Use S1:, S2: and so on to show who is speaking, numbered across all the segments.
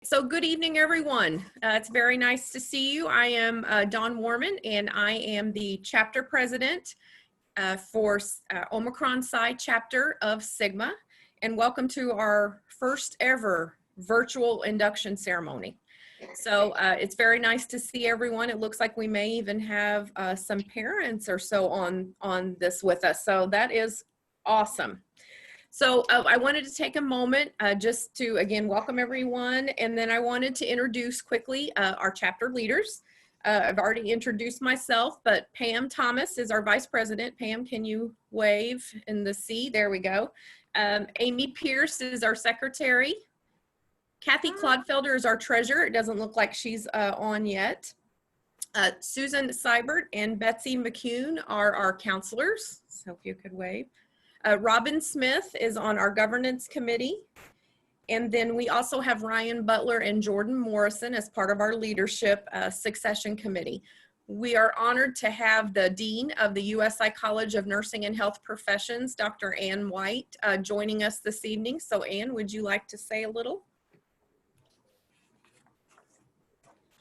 S1: So good evening, everyone. It's very nice to see you. I am Dawn Warman, and I am the chapter president for Omicron Psi chapter of Sigma. And welcome to our first ever virtual induction ceremony. So it's very nice to see everyone. It looks like we may even have some parents or so on this with us. So that is awesome. So I wanted to take a moment just to, again, welcome everyone. And then I wanted to introduce quickly our chapter leaders. I've already introduced myself, but Pam Thomas is our vice president. Pam, can you wave in the C? There we go. Amy Pierce is our secretary. Kathy Clodfelder is our treasurer. It doesn't look like she's on yet. Susan Seibert and Betsy McCune are our counselors. So if you could wave. Robin Smith is on our governance committee. And then we also have Ryan Butler and Jordan Morrison as part of our leadership succession committee. We are honored to have the Dean of the USI College of Nursing and Health Professions, Dr. Ann White, joining us this evening. So Ann, would you like to say a little?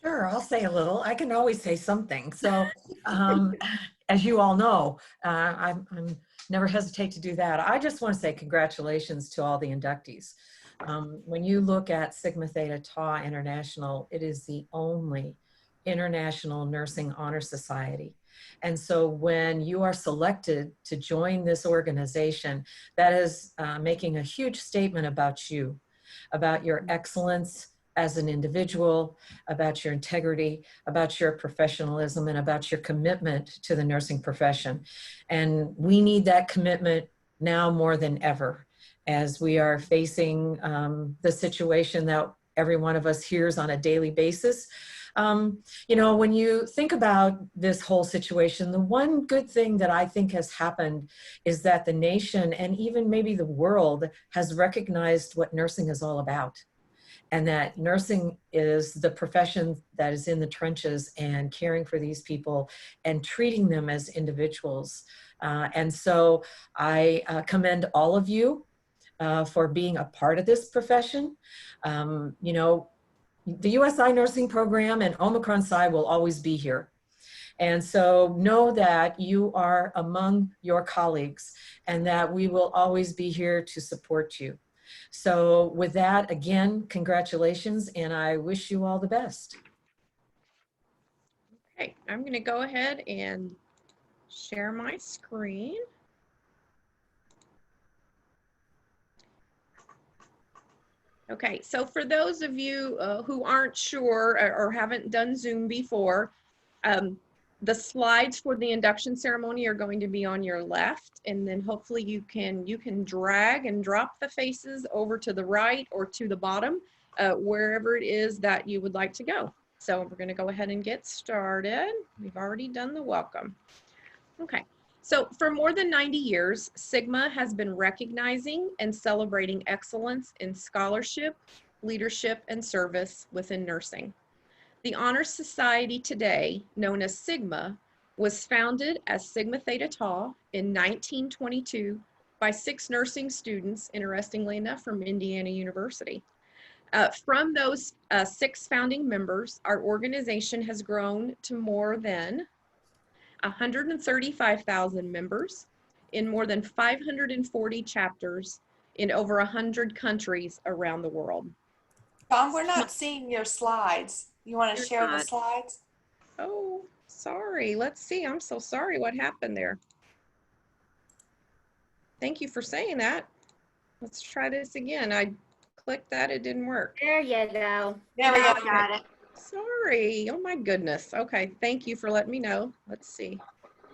S2: Sure, I'll say a little. I can always say something. So as you all know, I'm never hesitate to do that. I just want to say congratulations to all the inductees. When you look at Sigma Theta Tau International, it is the only international nursing honor society. And so when you are selected to join this organization, that is making a huge statement about you, about your excellence as an individual, about your integrity, about your professionalism, and about your commitment to the nursing profession. And we need that commitment now more than ever, as we are facing the situation that every one of us hears on a daily basis. You know, when you think about this whole situation, the one good thing that I think has happened is that the nation and even maybe the world has recognized what nursing is all about. And that nursing is the profession that is in the trenches and caring for these people and treating them as individuals. And so I commend all of you for being a part of this profession. You know, the USI nursing program and Omicron Psi will always be here. And so know that you are among your colleagues and that we will always be here to support you. So with that, again, congratulations, and I wish you all the best.
S1: Okay, I'm going to go ahead and share my screen. Okay, so for those of you who aren't sure or haven't done Zoom before, the slides for the induction ceremony are going to be on your left, and then hopefully you can drag and drop the faces over to the right or to the bottom, wherever it is that you would like to go. So we're going to go ahead and get started. We've already done the welcome. Okay, so for more than 90 years, Sigma has been recognizing and celebrating excellence in scholarship, leadership, and service within nursing. The Honor Society today, known as Sigma, was founded as Sigma Theta Tau in 1922 by 6 nursing students, interestingly enough, from Indiana University. From those 6 founding members, our organization has grown to more than 135,000 members in more than 540 chapters in over 100 countries around the world.
S3: Tom, we're not seeing your slides. You want to share the slides?
S1: Oh, sorry. Let's see. I'm so sorry. What happened there? Thank you for saying that. Let's try this again. I clicked that. It didn't work.
S4: There you go.
S3: There we go.
S4: Got it.
S1: Sorry. Oh my goodness. Okay. Thank you for letting me know. Let's see.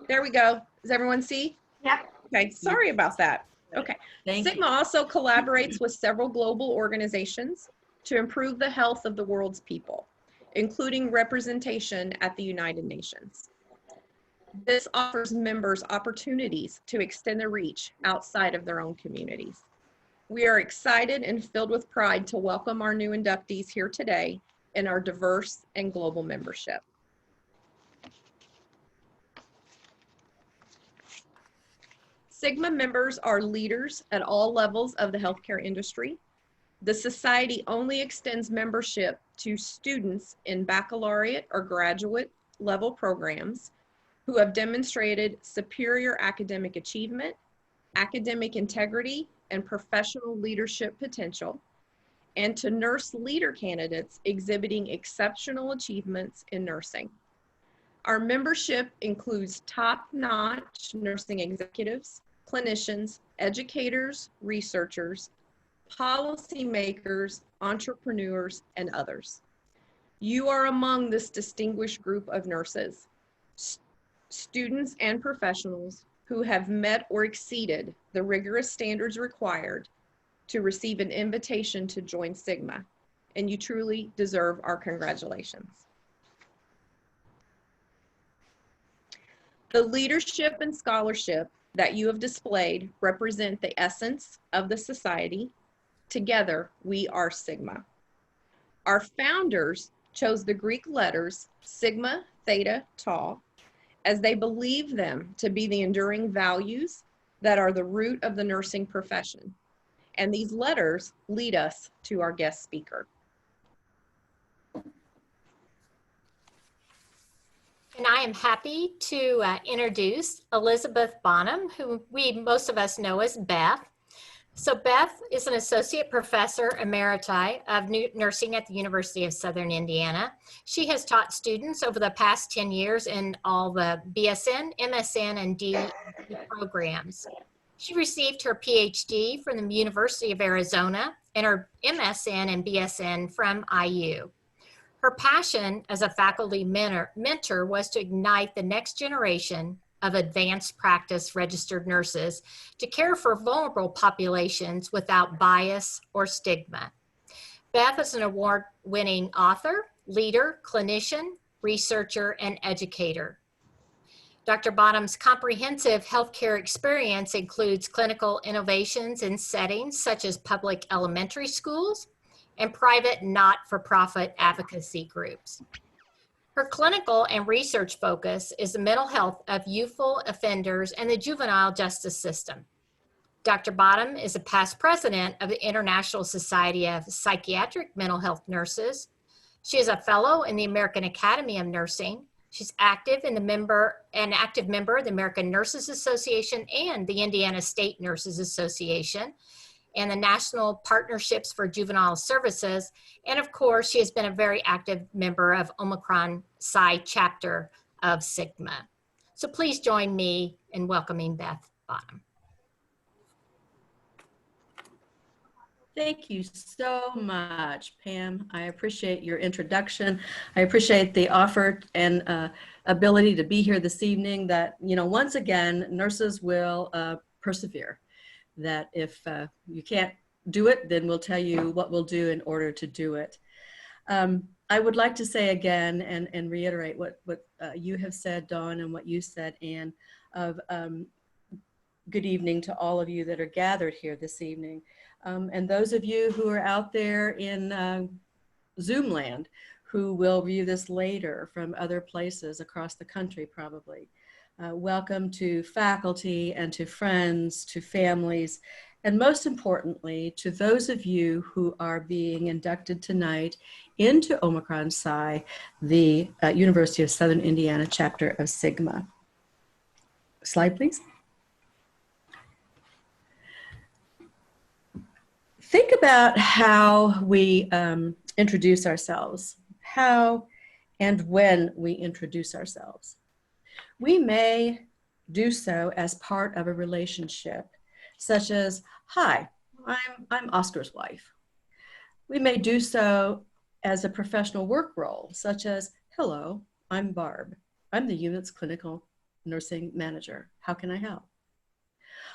S1: There we go. Does everyone see?
S4: Yep.
S1: Okay. Sorry about that. Okay.
S2: Thank
S1: Sigma also collaborates with several global organizations to improve the health of the world's people, including representation at the United Nations. This offers members opportunities to extend their reach outside of their own communities. We are excited and filled with pride to welcome our new inductees here today in our diverse and global membership. Sigma members are leaders at all levels of the healthcare industry. The society only extends membership to students in baccalaureate or graduate level programs who have demonstrated superior academic achievement, academic integrity, and professional leadership potential, and to nurse leader candidates exhibiting exceptional achievements in nursing. Our membership includes top-notch nursing executives, clinicians, educators, researchers, policymakers, entrepreneurs, and others. You are among this distinguished group of nurses, students and professionals who have met or exceeded the rigorous standards required to receive an invitation to join Sigma, and you truly deserve our congratulations. The leadership and scholarship that you have displayed represent the essence of the society. Together, we are Sigma. Our founders chose the Greek letters Sigma, Theta, Tau, as they believe them to be the enduring values that are the root of the nursing profession. And these letters lead us to our guest speaker.
S4: And I am happy to introduce Elizabeth Bonham, who most of us know as Beth. So Beth is an associate professor emeriti of nursing at the University of Southern Indiana. She has taught students over the past 10 years in all the BSN, MSN, and D programs. She received her PhD from the University of Arizona and her MSN and BSN from IU. Her passion as a faculty mentor was to ignite the next generation of advanced practice registered nurses to care for vulnerable populations without bias or stigma. Beth is an award-winning author, leader, clinician, researcher, and educator. Dr. Bonham's comprehensive healthcare experience includes clinical innovations in settings such as public elementary schools and private not-for-profit advocacy groups. Her clinical and research focus is the mental health of youthful offenders and the juvenile justice system. Dr. Bonham is a past president of the International Society of Psychiatric Mental Health Nurses. She is a fellow in the American Academy of Nursing. She's an active member of the American Nurses Association and the Indiana State Nurses Association, and the National Partnerships for Juvenile Services. And of course, she has been a very active member of Omicron Psi chapter of Sigma. So please join me in welcoming Beth Bonham.
S5: Thank you so much, Pam. I appreciate your introduction. I appreciate the offer and ability to be here this evening that, once again, nurses will persevere. That if you can't do it, then we'll tell you what we'll do in order to do it. I would like to say again and reiterate what you have said, Dawn, and what you said, Anne, of good evening to all of you that are gathered here this evening. And those of you who are out there in Zoom land who will view this later from other places across the country probably. Welcome to faculty and to friends, to families, and most importantly, to those of you who are being inducted tonight into Omicron Psi, the University of Southern Indiana chapter of Sigma. Slide, please. Think about how we introduce ourselves, how and when we introduce ourselves. We may do so as part of a relationship, such as, hi, I'm Oscar's wife. We may do so as a professional work role, such as, hello, I'm Barb. I'm the unit's clinical nursing manager. How can I help?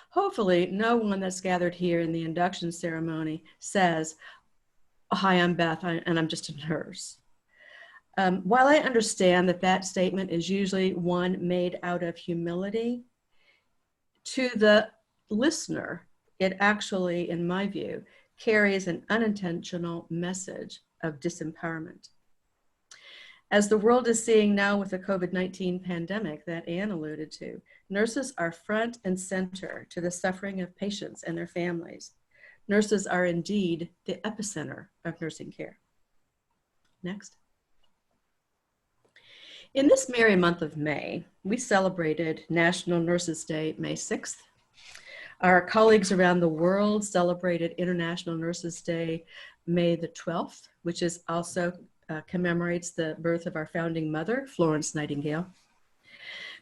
S5: Hopefully, no one that's gathered here in the induction ceremony says, hi, I'm Beth, and I'm just a nurse. While I understand that that statement is usually one made out of humility, to the listener, it actually, in my view, carries an unintentional message of disempowerment. As the world is seeing now with the COVID-19 pandemic that Anne alluded to, nurses are front and center to the suffering of patients and their families. Nurses are indeed the epicenter of nursing care. Next. In this merry month of May, we celebrated National Nurses Day, May 6th. Our colleagues around the world celebrated International Nurses Day, May the 12th, which is also commemorates the birth of our founding mother, Florence Nightingale.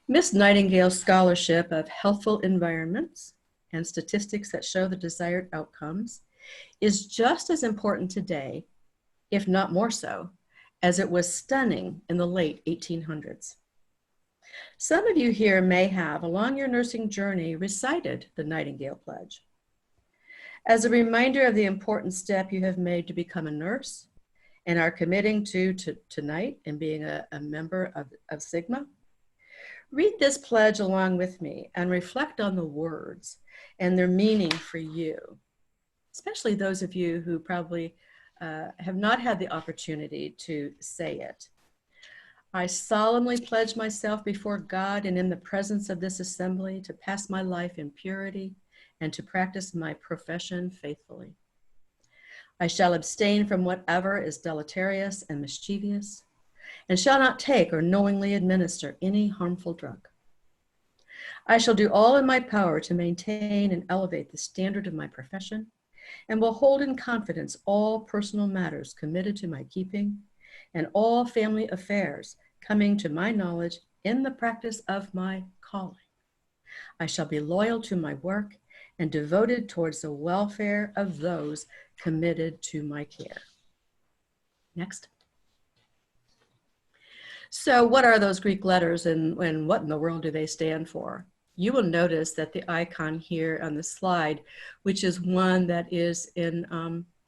S5: Miss Nightingale's scholarship of healthful environments and statistics that show the desired outcomes is just as important today, if not more so, as it was stunning in the late 1800s. Some of you here may have, along your nursing journey, recited the Nightingale Pledge. As a reminder of the important step you have made to become a nurse and are committing to tonight and being a member of Sigma, read this pledge along with me and reflect on the words and their meaning for you, especially those of you who probably have not had the opportunity to say it. I solemnly pledge myself before God and in the presence of this assembly to pass my life in purity and to practice my profession faithfully. I shall abstain from whatever is deleterious and mischievous, and shall not take or knowingly administer any harmful drug. I shall do all in my power to maintain and elevate the standard of my profession, and will hold in confidence all personal matters committed to my keeping, and all family affairs coming to my knowledge in the practice of my calling. I shall be loyal to my work and devoted towards the welfare of those committed to my care. Next. So what are those Greek letters and what in the world do they stand for? You will notice that the icon here on the slide, which is one that is in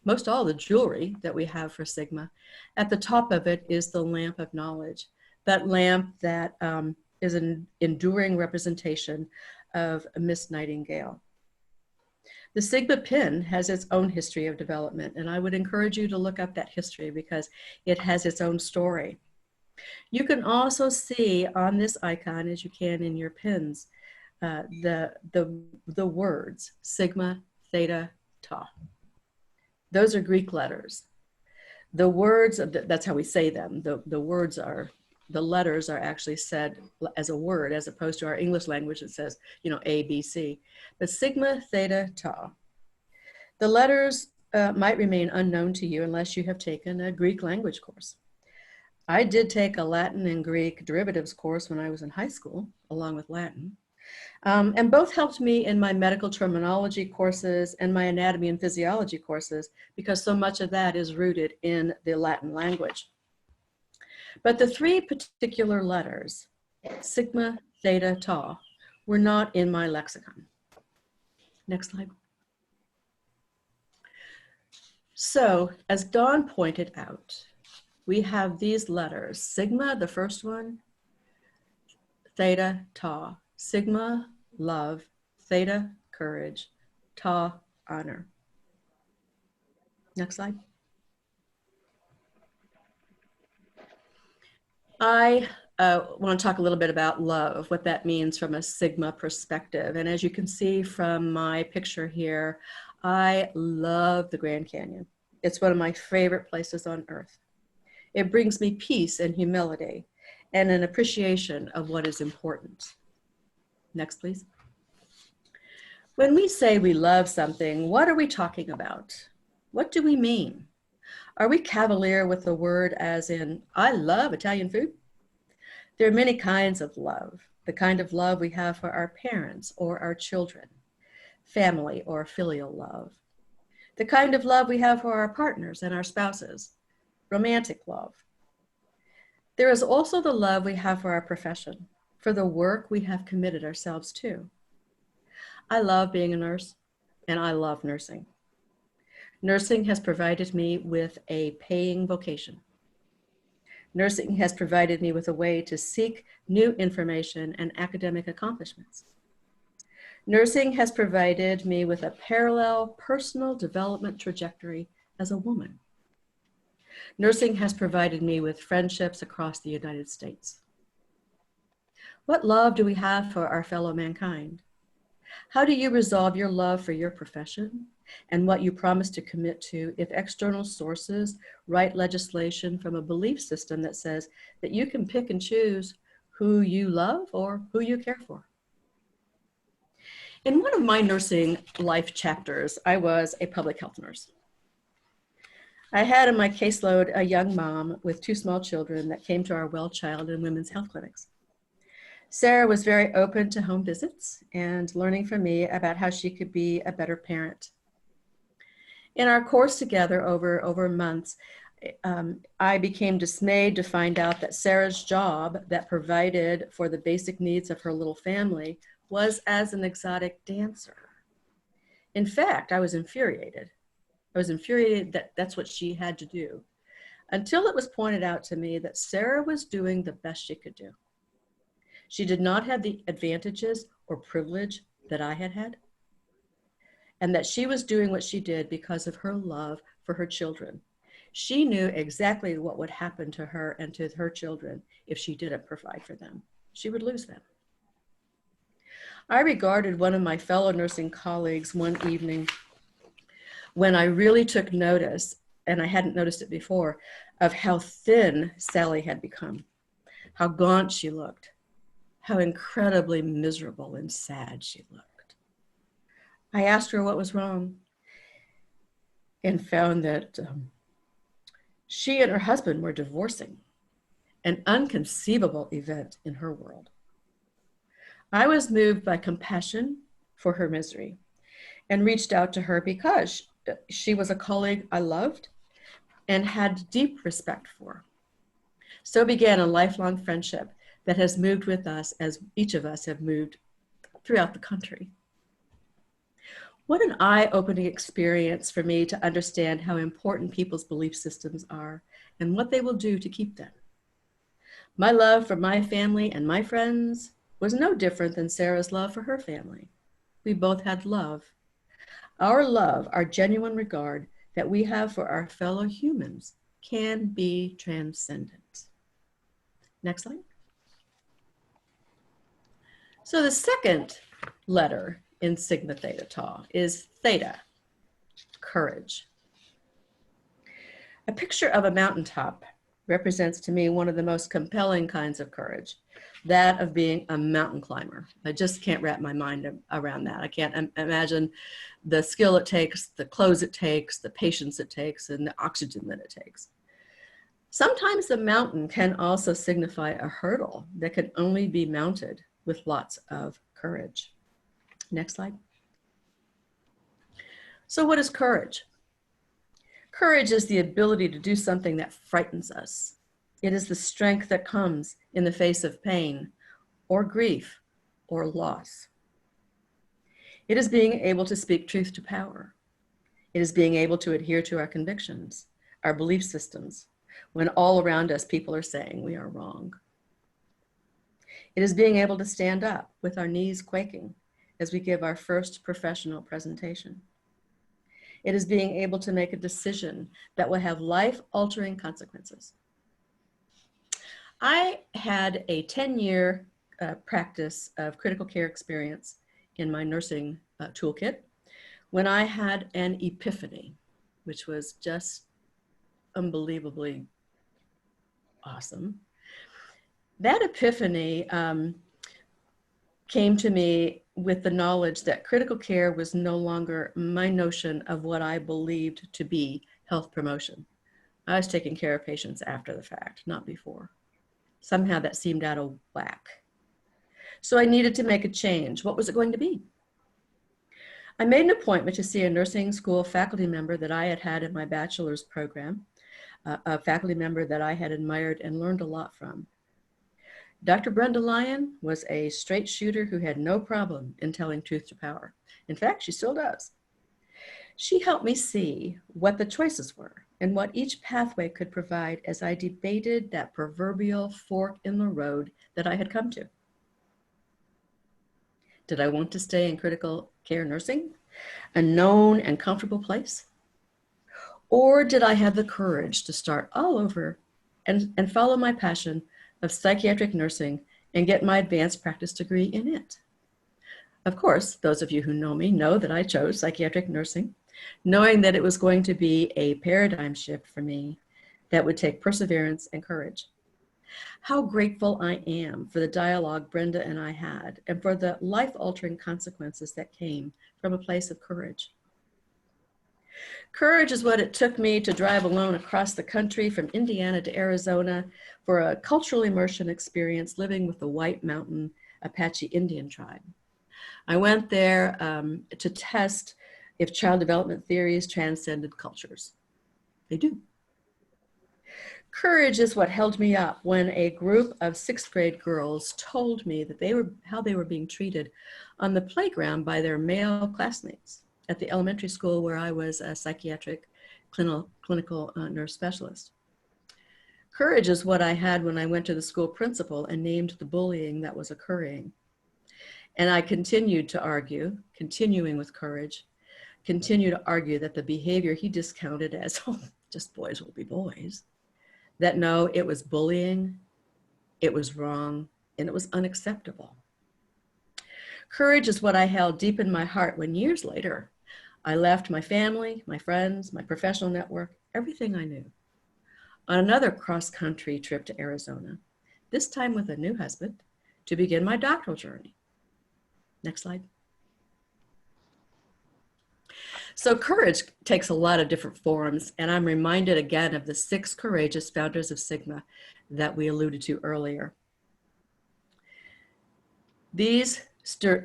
S5: most all the jewelry that we have for Sigma, at the top of it is the lamp of knowledge. That lamp that is an enduring representation of Miss Nightingale. The Sigma pin has its own history of development, and I would encourage you to look up that history because it has its own story. You can also see on this icon, as you can in your pins, the words Sigma, Theta, Tau. Those are Greek letters. The words, that's how we say them. The letters are actually said as a word as opposed to our English language that says, A, B, C. But Sigma, Theta, Tau. The letters might remain unknown to you unless you have taken a Greek language course. I did take a Latin and Greek derivatives course when I was in high school, along with Latin. And both helped me in my medical terminology courses and my anatomy and physiology courses because so much of that is rooted in the Latin language. But the three particular letters, Sigma, Theta, Tau, were not in my lexicon. Next slide. So, as Dawn pointed out, we have these letters, Sigma, the first one, Theta, Tau. Sigma, love, Theta, courage, Tau, honor. Next slide. I want to talk a little bit about love, what that means from a Sigma perspective. And as you can see from my picture here, I love the Grand Canyon. It's one of my favorite places on earth. It brings me peace and humility and an appreciation of what is important. Next, please. When we say we love something, what are we talking about? What do we mean? Are we cavalier with the word as in, I love Italian food? There are many kinds of love. The kind of love we have for our parents or our children, family or filial love. The kind of love we have for our partners and our spouses, romantic love. There is also the love we have for our profession, for the work we have committed ourselves to. I love being a nurse, and I love nursing. Nursing has provided me with a paying vocation. Nursing has provided me with a way to seek new information and academic accomplishments. Nursing has provided me with a parallel personal development trajectory as a woman. Nursing has provided me with friendships across the United States. What love do we have for our fellow mankind? How do you resolve your love for your profession and what you promise to commit to if external sources write legislation from a belief system that says that you can pick and choose who you love or who you care for. In one of my nursing life chapters, I was a public health nurse. I had in my caseload a young mom with 2 small children that came to our well child and women's health clinics. Sarah was very open to home visits and learning from me about how she could be a better parent. In our course together over months, I became dismayed to find out that Sarah's job that provided for the basic needs of her little family was as an exotic dancer. In fact, I was infuriated. I was infuriated that that's what she had to do, until it was pointed out to me that Sarah was doing the best she could do. She did not have the advantages or privilege that I had had, and that she was doing what she did because of her love for her children. She knew exactly what would happen to her and to her children if she didn't provide for them. She would lose them. I regarded one of my fellow nursing colleagues one evening when I really took notice, and I hadn't noticed it before, of how thin Sally had become, how gaunt she looked, how incredibly miserable and sad she looked. I asked her what was wrong and found that she and her husband were divorcing, an inconceivable event in her world. I was moved by compassion for her misery and reached out to her because she was a colleague I loved and had deep respect for. So began a lifelong friendship that has moved with us as each of us have moved throughout the country. What an eye-opening experience for me to understand how important people's belief systems are and what they will do to keep them. My love for my family and my friends was no different than Sarah's love for her family. We both had love. Our love, our genuine regard that we have for our fellow humans can be transcendent. Next slide. So the second letter in Sigma Theta Tau is Theta, courage. A picture of a mountaintop represents to me one of the most compelling kinds of courage, that of being a mountain climber. I just can't wrap my mind around that. I can't imagine the skill it takes, the clothes it takes, the patience it takes, and the oxygen that it takes. Sometimes the mountain can also signify a hurdle that can only be mounted with lots of courage. Next slide. So what is courage? Courage is the ability to do something that frightens us. It is the strength that comes in the face of pain or grief or loss. It is being able to speak truth to power. It is being able to adhere to our convictions, our belief systems, when all around us people are saying we are wrong. It is being able to stand up with our knees quaking as we give our first professional presentation. It is being able to make a decision that will have life-altering consequences. I had a 10-year practice of critical care experience in my nursing toolkit when I had an epiphany, which was just unbelievably awesome. That epiphany came to me with the knowledge that critical care was no longer my notion of what I believed to be health promotion. I was taking care of patients after the fact, not before. Somehow that seemed out of whack. So I needed to make a change. What was it going to be? I made an appointment to see a nursing school faculty member that I had had in my bachelor's program, a faculty member that I had admired and learned a lot from. Dr. Brenda Lyon was a straight shooter who had no problem in telling truth to power. In fact, she still does. She helped me see what the choices were and what each pathway could provide as I debated that proverbial fork in the road that I had come to. Did I want to stay in critical care nursing, a known and comfortable place? Or did I have the courage to start all over and follow my passion of psychiatric nursing and get my advanced practice degree in it? Of course, those of you who know me know that I chose psychiatric nursing knowing that it was going to be a paradigm shift for me that would take perseverance and courage. How grateful I am for the dialogue Brenda and I had, and for the life-altering consequences that came from a place of courage. Courage is what it took me to drive alone across the country from Indiana to Arizona for a cultural immersion experience living with the White Mountain Apache Indian tribe. I went there to test if child development theories transcended cultures. They do. Courage is what held me up when a group of 6th grade girls told me that how they were being treated on the playground by their male classmates at the elementary school where I was a psychiatric clinical nurse specialist. Courage is what I had when I went to the school principal and named the bullying that was occurring. And I continued to argue, continuing with courage, continue to argue that the behavior he discounted as, oh, just boys will be boys, that no, it was bullying, it was wrong, and it was unacceptable. Courage is what I held deep in my heart when years later, I left my family, my friends, my professional network, everything I knew, on another cross-country trip to Arizona, this time with a new husband, to begin my doctoral journey. Next slide. So courage takes a lot of different forms, and I'm reminded again of the 6 courageous founders of Sigma that we alluded to earlier. These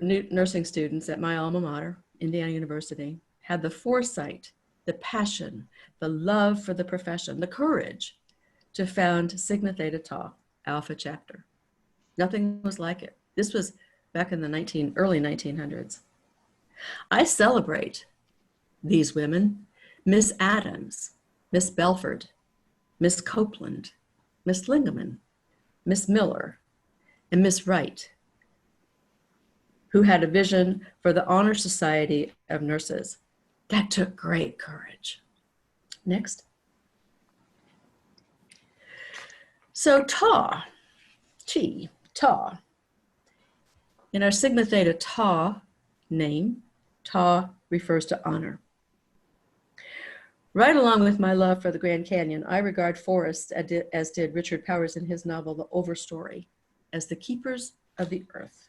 S5: nursing students at my alma mater, Indiana University, had the foresight, the passion, the love for the profession, the courage to found Sigma Theta Tau Alpha chapter. Nothing was like it. This was back in the early 1900s. I celebrate these women: Miss Adams, Miss Belford, Miss Copeland, Miss Lingaman, Miss Miller, and Miss Wright, who had a vision for the Honor Society of Nurses. That took great courage. Next. So Tau, Tau. In our Sigma Theta Tau name, Tau refers to honor. Right along with my love for the Grand Canyon, I regard forests, as did Richard Powers in his novel, The Overstory, as the keepers of the earth.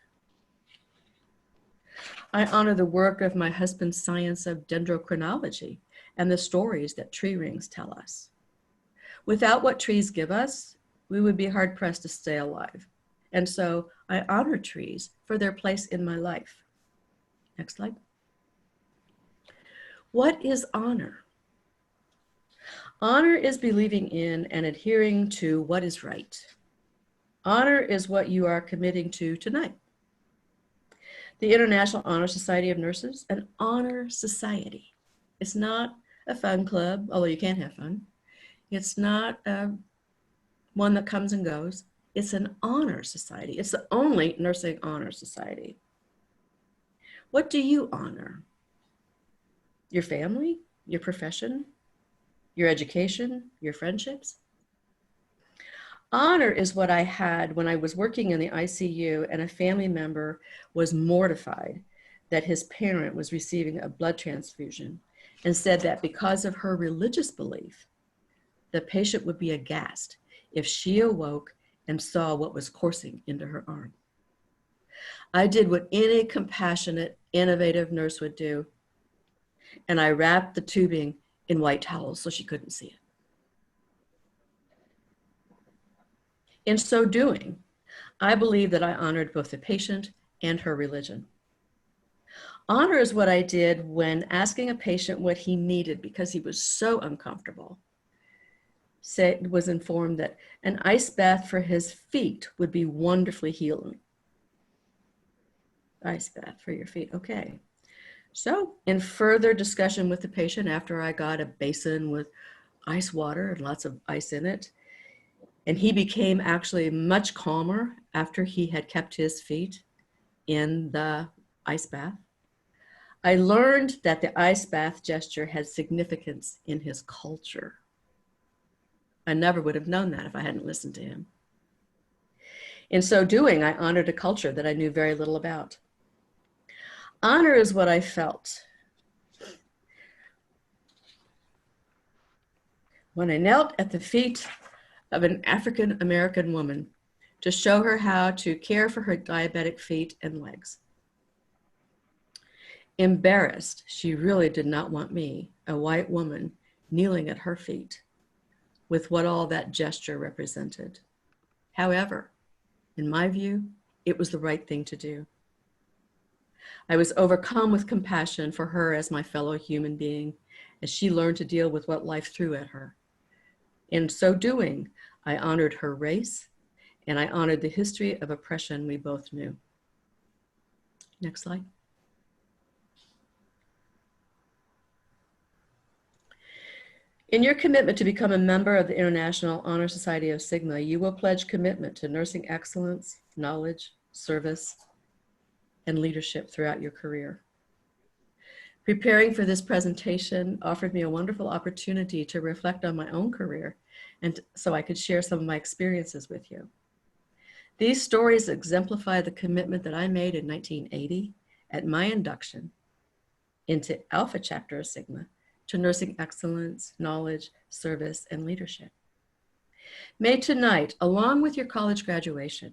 S5: I honor the work of my husband's science of dendrochronology and the stories that tree rings tell us. Without what trees give us, we would be hard-pressed to stay alive. And so I honor trees for their place in my life. Next slide. What is honor? Honor is believing in and adhering to what is right. Honor is what you are committing to tonight. The International Honor Society of Nurses, an honor society. It's not a fun club, although you can have fun. It's not one that comes and goes. It's an honor society. It's the only nursing honor society. What do you honor? Your family, your profession, your education, your friendships? Honor is what I had when I was working in the ICU and a family member was mortified that his parent was receiving a blood transfusion and said that because of her religious belief, the patient would be aghast if she awoke and saw what was coursing into her arm. I did what any compassionate, innovative nurse would do, and I wrapped the tubing in white towels so she couldn't see it. In so doing, I believe that I honored both the patient and her religion. Honor is what I did when asking a patient what he needed because he was so uncomfortable. Was informed that an ice bath for his feet would be wonderfully healing. Ice bath for your feet, okay. So in further discussion with the patient after I got a basin with ice water and lots of ice in it, and he became actually much calmer after he had kept his feet in the ice bath, I learned that the ice bath gesture had significance in his culture. I never would have known that if I hadn't listened to him. In so doing, I honored a culture that I knew very little about. Honor is what I felt when I knelt at the feet of an African American woman to show her how to care for her diabetic feet and legs. Embarrassed, she really did not want me, a white woman, kneeling at her feet with what all that gesture represented. However, in my view, it was the right thing to do. I was overcome with compassion for her as my fellow human being, as she learned to deal with what life threw at her. In so doing, I honored her race, and I honored the history of oppression we both knew. Next slide. In your commitment to become a member of the International Honor Society of Sigma, you will pledge commitment to nursing excellence, knowledge, service, and leadership throughout your career. Preparing for this presentation offered me a wonderful opportunity to reflect on my own career, and so I could share some of my experiences with you. These stories exemplify the commitment that I made in 1980 at my induction into Alpha Chapter of Sigma to nursing excellence, knowledge, service, and leadership. May tonight, along with your college graduation,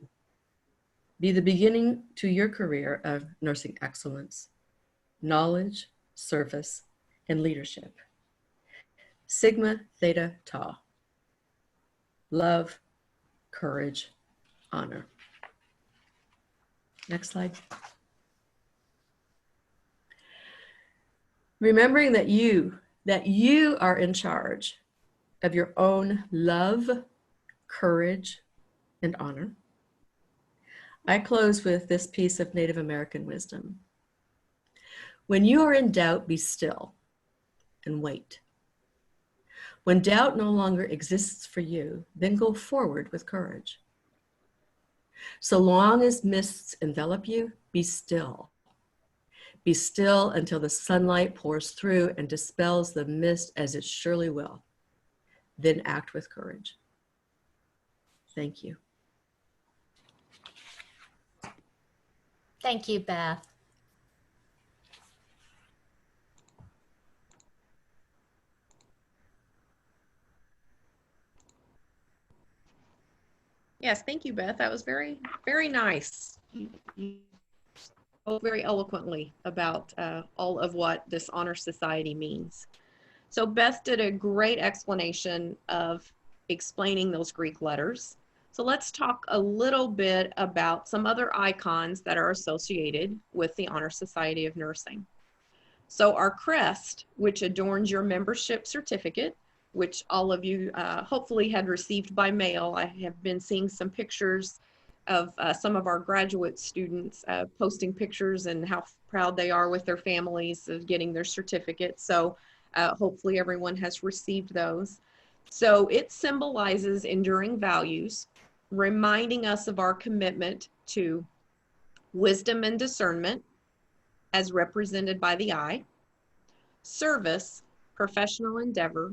S5: be the beginning to your career of nursing excellence, knowledge, service, and leadership. Sigma Theta Tau. Love, courage, honor. Next slide. Remembering that you are in charge of your own love, courage, and honor, I close with this piece of Native American wisdom. When you are in doubt, be still and wait. When doubt no longer exists for you, then go forward with courage. So long as mists envelop you, be still. Be still until the sunlight pours through and dispels the mist, as it surely will. Then act with courage. Thank you.
S4: Thank you, Beth.
S1: Yes, thank you, Beth. That was very, very nice. You spoke very eloquently about all of what this honor society means. So Beth did a great explanation of explaining those Greek letters. So let's talk a little bit about some other icons that are associated with the Honor Society of Nursing. So our crest, which adorns your membership certificate, which all of you hopefully had received by mail. I have been seeing some pictures of some of our graduate students posting pictures and how proud they are with their families of getting their certificate. So hopefully everyone has received those. So it symbolizes enduring values, reminding us of our commitment to wisdom and discernment as represented by the eye, service, professional endeavor,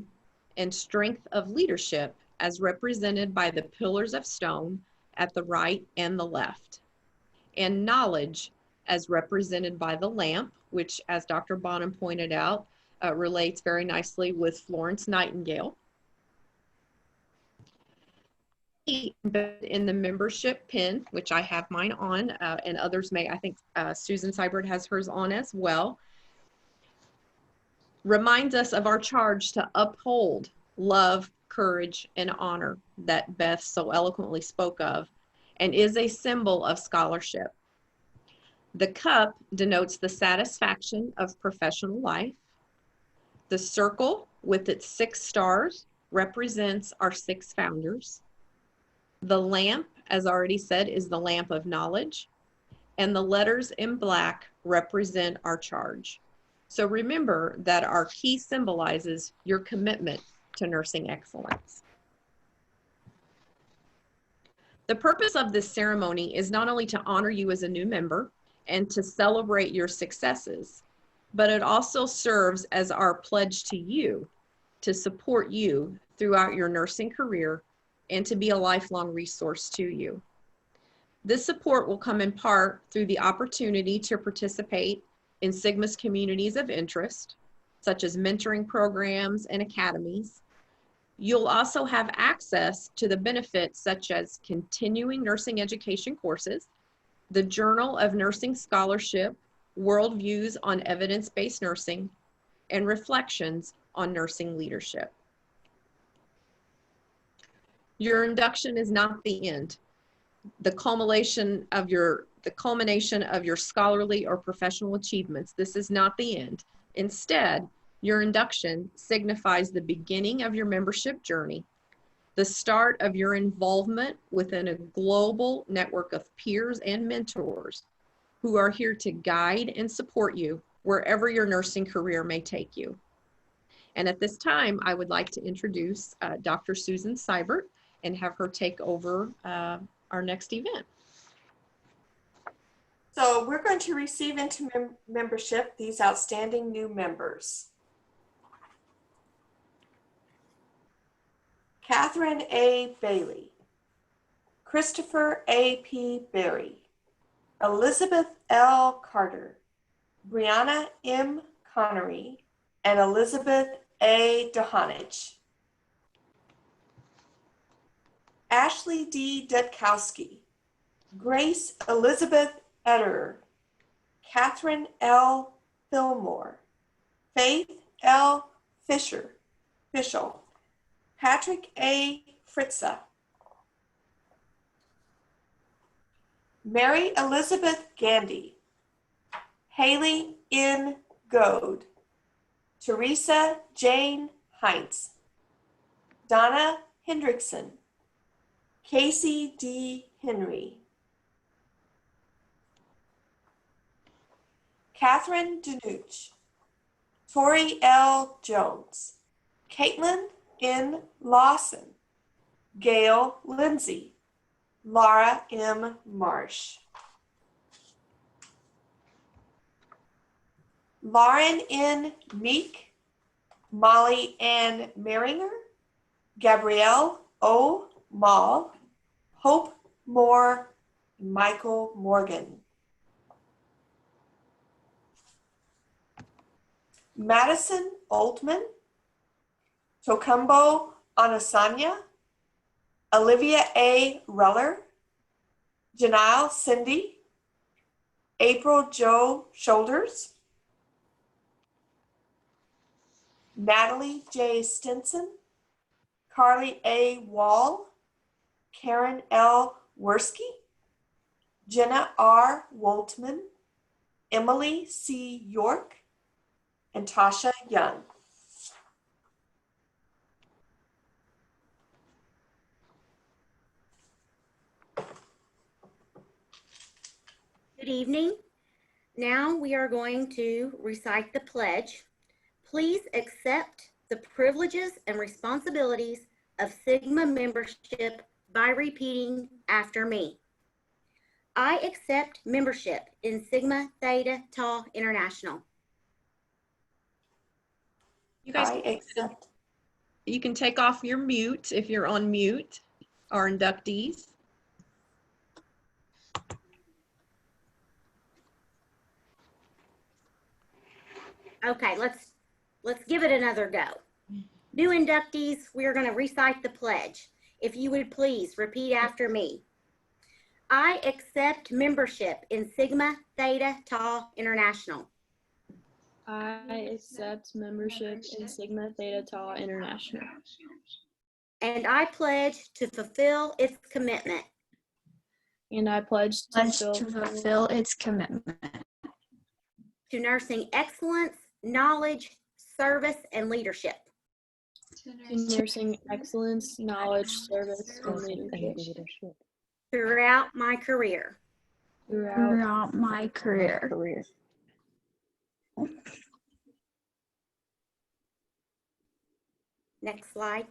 S1: and strength of leadership as represented by the pillars of stone at the right and the left, and knowledge as represented by the lamp, which, as Dr. Bonham pointed out, relates very nicely with Florence Nightingale. In the membership pin, which I have mine on, and others may, I think Susan Seibert has hers on as well, reminds us of our charge to uphold love, courage, and honor that Beth so eloquently spoke of, and is a symbol of scholarship. The cup denotes the satisfaction of professional life. The circle with its 6 stars represents our 6 founders. The lamp, as already said, is the lamp of knowledge, and the letters in black represent our charge. So remember that our key symbolizes your commitment to nursing excellence. The purpose of this ceremony is not only to honor you as a new member and to celebrate your successes, but it also serves as our pledge to you to support you throughout your nursing career and to be a lifelong resource to you. This support will come in part through the opportunity to participate in Sigma's communities of interest, such as mentoring programs and academies. You'll also have access to the benefits such as continuing nursing education courses, the Journal of Nursing Scholarship, Worldviews on Evidence-Based Nursing, and Reflections on Nursing Leadership. Your induction is not the end. The culmination of your scholarly or professional achievements. This is not the end. Instead, your induction signifies the beginning of your membership journey, the start of your involvement within a global network of peers and mentors who are here to guide and support you wherever your nursing career may take you. And at this time, I would like to introduce Dr. Susan Seibert and have her take over our next event.
S3: So we're going to receive into membership these outstanding new members. Catherine A. Bailey, Christopher A.P. Berry, Elizabeth L. Carter, Brianna M. Connery, and Elizabeth A. Dohanich. Ashley D. Dutkowski, Grace Elizabeth Ederer, Catherine L. Fillmore, Faith L. Fischel, Patrick A. Fritza, Mary Elizabeth Gandy, Haley N. Goad, Teresa Jane Heinz, Donna Hendrickson, Casey D. Henry, Catherine Danuch, Tori L. Jones, Caitlin N. Lawson, Gail Lindsay, Laura M. Marsh, Lauren N. Meek, Molly Ann Maringer, Gabrielle O. Mall, Hope Moore, Michael Morgan. Madison Altman, Tokumbo Anasanya, Olivia A. Ruller, Janelle Cindy, April Jo Shoulders, Natalie J. Stinson, Carly A. Wall, Karen L. Worski, Jenna R. Woltman, Emily C. York, and Tasha Young.
S6: Good evening. Now we are going to recite the pledge. Please accept the privileges and responsibilities of Sigma membership by repeating after me. I accept membership in Sigma Theta Tau International.
S1: You guys, you can take off your mute if you're on mute, our inductees.
S6: Okay, let's give it another go. New inductees, we are going to recite the pledge. If you would please repeat after me. I accept membership in Sigma Theta Tau International.
S7: I accept membership in Sigma Theta Tau International.
S6: And I pledge to fulfill its commitment.
S7: And I pledge to fulfill its commitment.
S6: To nursing excellence, knowledge, service, and leadership.
S7: To nursing excellence, knowledge, service, and leadership.
S6: Throughout my career.
S7: Throughout my career.
S6: Next slide.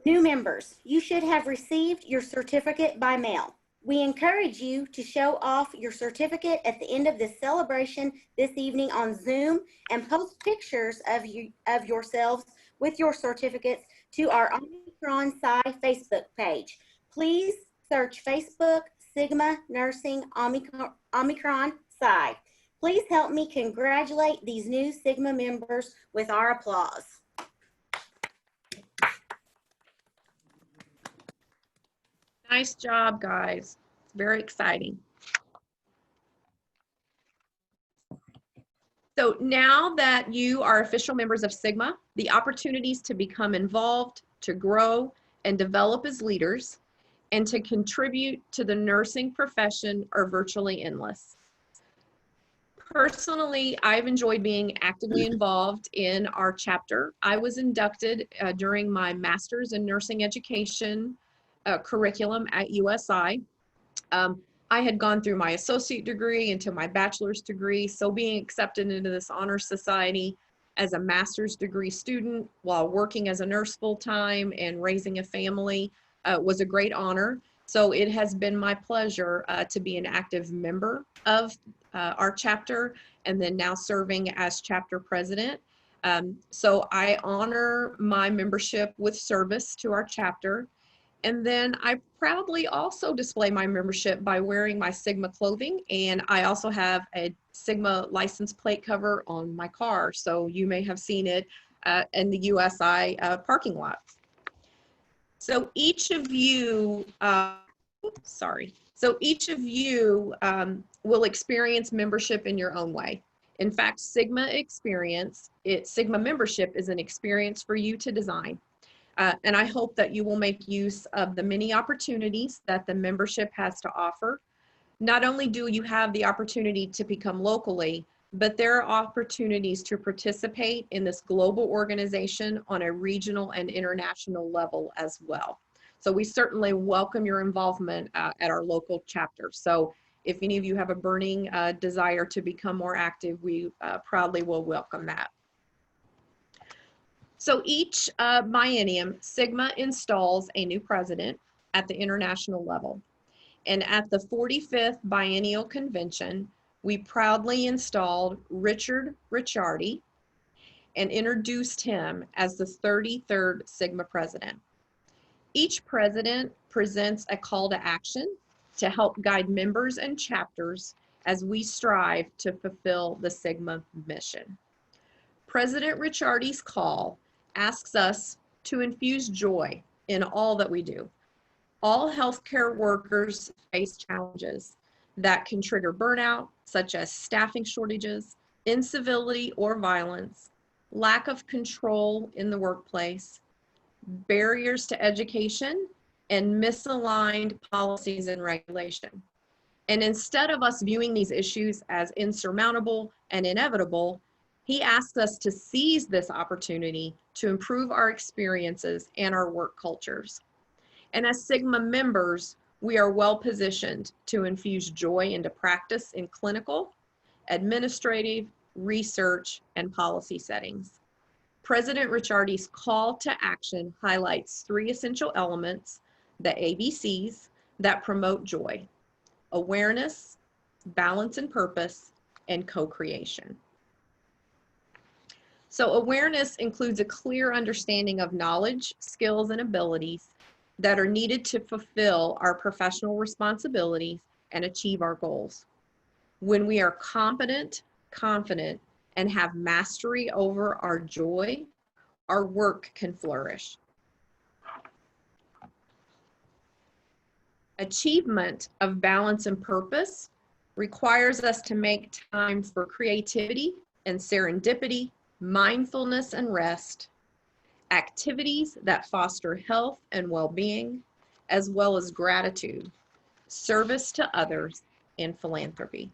S6: New members, you should have received your certificate by mail. We encourage you to show off your certificate at the end of this celebration this evening on Zoom and post pictures of yourselves with your certificates to our Omicron Psi Facebook page. Please search Facebook Sigma Nursing Omicron Psi. Please help me congratulate these new Sigma members with our applause.
S1: Nice job, guys. It's very exciting. So now that you are official members of Sigma, the opportunities to become involved, to grow, and develop as leaders, and to contribute to the nursing profession are virtually endless. Personally, I've enjoyed being actively involved in our chapter. I was inducted during my master's in nursing education curriculum at USI. I had gone through my associate degree into my bachelor's degree, so being accepted into this honor society as a master's degree student while working as a nurse full-time and raising a family was a great honor. So it has been my pleasure to be an active member of our chapter, and then now serving as chapter president. So I honor my membership with service to our chapter. And then I proudly also display my membership by wearing my Sigma clothing. And I also have a Sigma license plate cover on my car. So you may have seen it in the USI parking lot. So each of you, will experience membership in your own way. In fact, Sigma membership is an experience for you to design. And I hope that you will make use of the many opportunities that the membership has to offer. Not only do you have the opportunity to become locally, but there are opportunities to participate in this global organization on a regional and international level as well. So we certainly welcome your involvement at our local chapter. So if any of you have a burning desire to become more active, we proudly will welcome that. So each biennium, Sigma installs a new president at the international level. And at the 45th Biennial Convention, we proudly installed Richard Ricciardi and introduced him as the 33rd Sigma president. Each president presents a call to action to help guide members and chapters as we strive to fulfill the Sigma mission. President Ricciardi's call asks us to infuse joy in all that we do. All healthcare workers face challenges that can trigger burnout, such as staffing shortages, incivility or violence, lack of control in the workplace, barriers to education, and misaligned policies and regulation. And instead of us viewing these issues as insurmountable and inevitable, he asks us to seize this opportunity to improve our experiences and our work cultures. And as Sigma members, we are well positioned to infuse joy into practice in clinical, administrative, research, and policy settings. President Ricciardi's call to action highlights 3 essential elements, the ABCs, that promote joy: awareness, balance and purpose, and co-creation. So awareness includes a clear understanding of knowledge, skills, and abilities that are needed to fulfill our professional responsibilities and achieve our goals. When we are competent, confident, and have mastery over our joy, our work can flourish. Achievement of balance and purpose requires us to make time for creativity and serendipity, mindfulness and rest, activities that foster health and well-being, as well as gratitude, service to others, and philanthropy.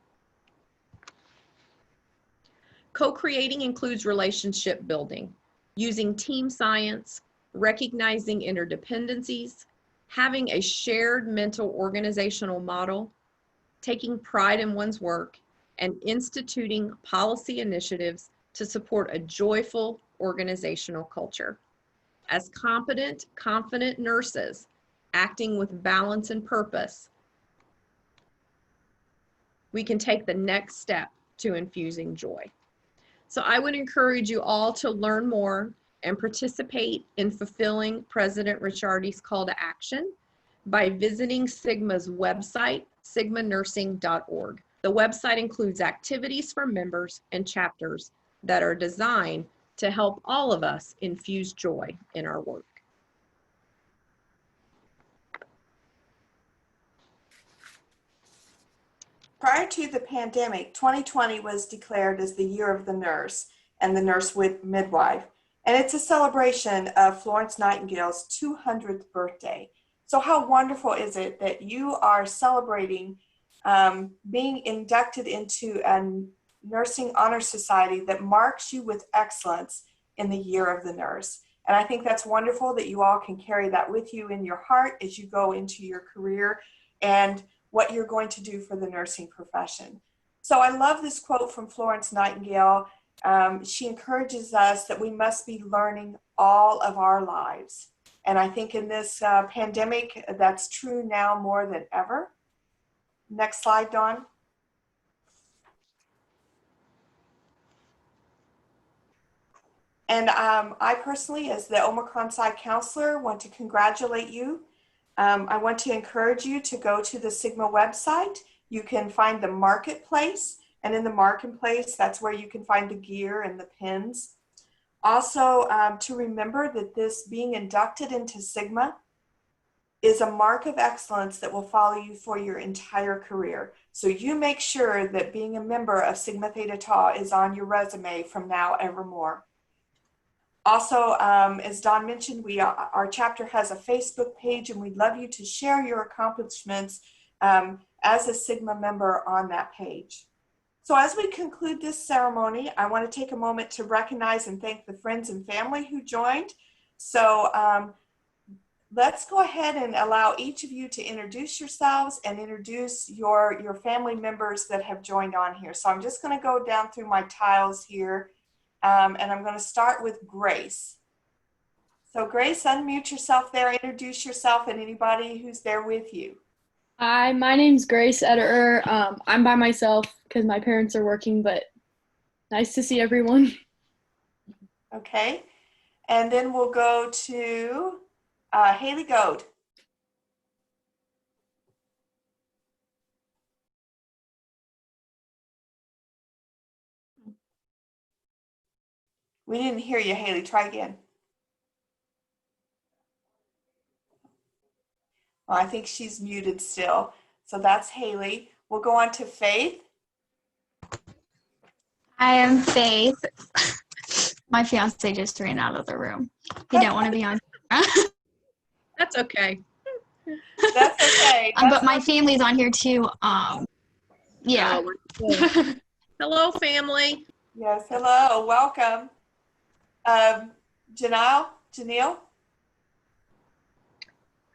S1: Co-creating includes relationship building, using team science, recognizing interdependencies, having a shared mental organizational model, taking pride in one's work, and instituting policy initiatives to support a joyful organizational culture. As competent, confident nurses acting with balance and purpose, we can take the next step to infusing joy. So I would encourage you all to learn more and participate in fulfilling President Ricciardi's call to action by visiting Sigma's website, sigmanursing.org. The website includes activities for members and chapters that are designed to help all of us infuse joy in our work.
S3: Prior to the pandemic, 2020 was declared as the year of the nurse and the nurse midwife. And it's a celebration of Florence Nightingale's 200th birthday. So how wonderful is it that you are celebrating being inducted into a nursing honor society that marks you with excellence in the year of the nurse. And I think that's wonderful that you all can carry that with you in your heart as you go into your career and what you're going to do for the nursing profession. So I love this quote from Florence Nightingale. She encourages us that we must be learning all of our lives. And I think in this pandemic, that's true now more than ever. Next slide, Dawn. And I personally, as the Omicron Psi counselor, want to congratulate you. I want to encourage you to go to the Sigma website. You can find the marketplace, and in the marketplace, that's where you can find the gear and the pins. Also, to remember that this being inducted into Sigma is a mark of excellence that will follow you for your entire career. So you make sure that being a member of Sigma Theta Tau is on your resume from now evermore. Also, as Dawn mentioned, our chapter has a Facebook page, and we'd love you to share your accomplishments as a Sigma member on that page. So as we conclude this ceremony, I want to take a moment to recognize and thank the friends and family who joined. So let's go ahead and allow each of you to introduce yourselves and introduce your family members that have joined on here. So I'm just going to go down through my tiles here. And I'm going to start with Grace. So Grace, unmute yourself there, introduce yourself and anybody who's there with you.
S7: Hi, my name's Grace Ederer. I'm by myself because my parents are working, but nice to see everyone.
S3: Okay. And then we'll go to Haley Goad. We didn't hear you, Haley. Try again. Well, I think she's muted still. So that's Haley. We'll go on to Faith.
S8: I am Faith. My fiance just ran out of the room. He didn't want to be on camera.
S1: That's okay.
S3: That's okay.
S8: But my family's on here too. Yeah.
S1: Oh, hello, family.
S3: Yes, hello, welcome. Janelle?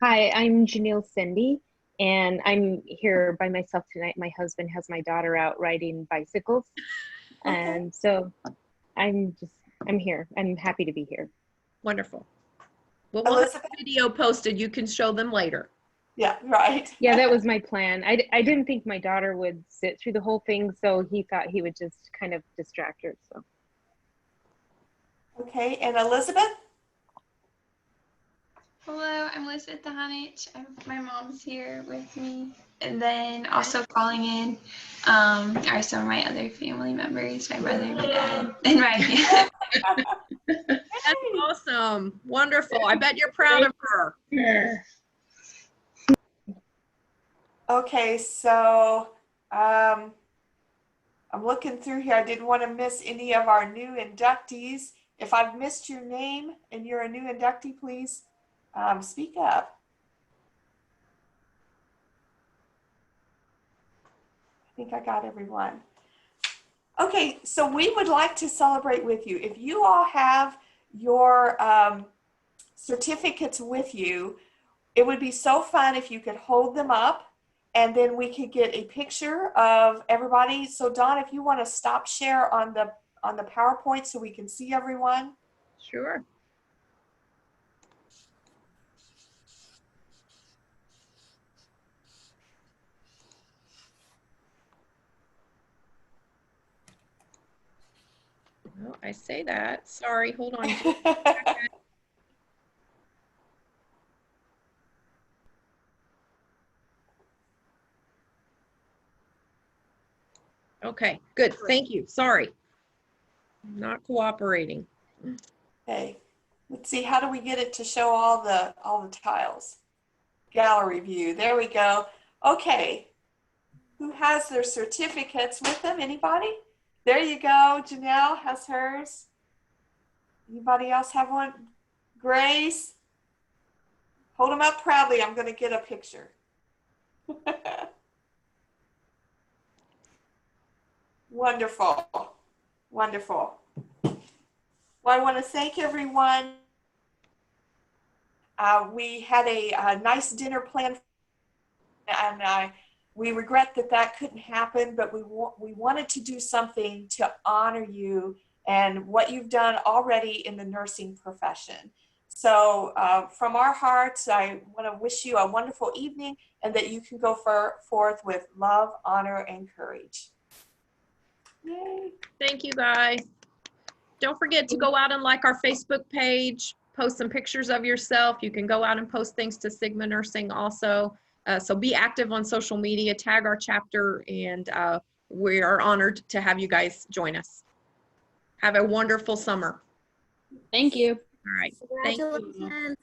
S9: Hi, I'm Janelle Cindy, and I'm here by myself tonight. My husband has my daughter out riding bicycles, and so I'm here. I'm happy to be here.
S1: Wonderful. Well, we'll have a video posted. You can show them later.
S3: Yeah, right.
S9: Yeah, that was my plan. I didn't think my daughter would sit through the whole thing, so he thought he would just kind of distract her. So.
S3: Okay, and Elizabeth?
S10: Hello, I'm Elizabeth Dahanich. My mom's here with me. And then also calling in are some of my other family members, my brother, my dad, and Ryan.
S1: That's awesome. Wonderful. I bet you're proud of her.
S3: Okay, so I'm looking through here. I didn't want to miss any of our new inductees. If I've missed your name and you're a new inductee, please speak up. I think I got everyone. Okay, so we would like to celebrate with you. If you all have your certificates with you, it would be so fun if you could hold them up and then we could get a picture of everybody. So Dawn, if you want to stop share on the PowerPoint so we can see everyone.
S1: Sure. Well, I say that. Sorry, hold on. Okay, good. Thank you. Sorry. Not cooperating.
S3: Okay, let's see, how do we get it to show all the tiles? Gallery view, there we go. Okay, who has their certificates with them? Anybody? There you go. Janelle has hers. Anybody else have one? Grace? Hold them up proudly. I'm going to get a picture. Wonderful. Wonderful. Well, I want to thank everyone. We had a nice dinner planned, and we regret that that couldn't happen, but we wanted to do something to honor you and what you've done already in the nursing profession. So from our hearts, I want to wish you a wonderful evening and that you can go forth with love, honor, and courage. Yay.
S1: Thank you, guys. Don't forget to go out and like our Facebook page, post some pictures of yourself. You can go out and post things to Sigma Nursing also. So be active on social media, tag our chapter, and we are honored to have you guys join us. Have a wonderful summer.
S7: Thank you.
S1: All right. Thank you.
S6: Congratulations.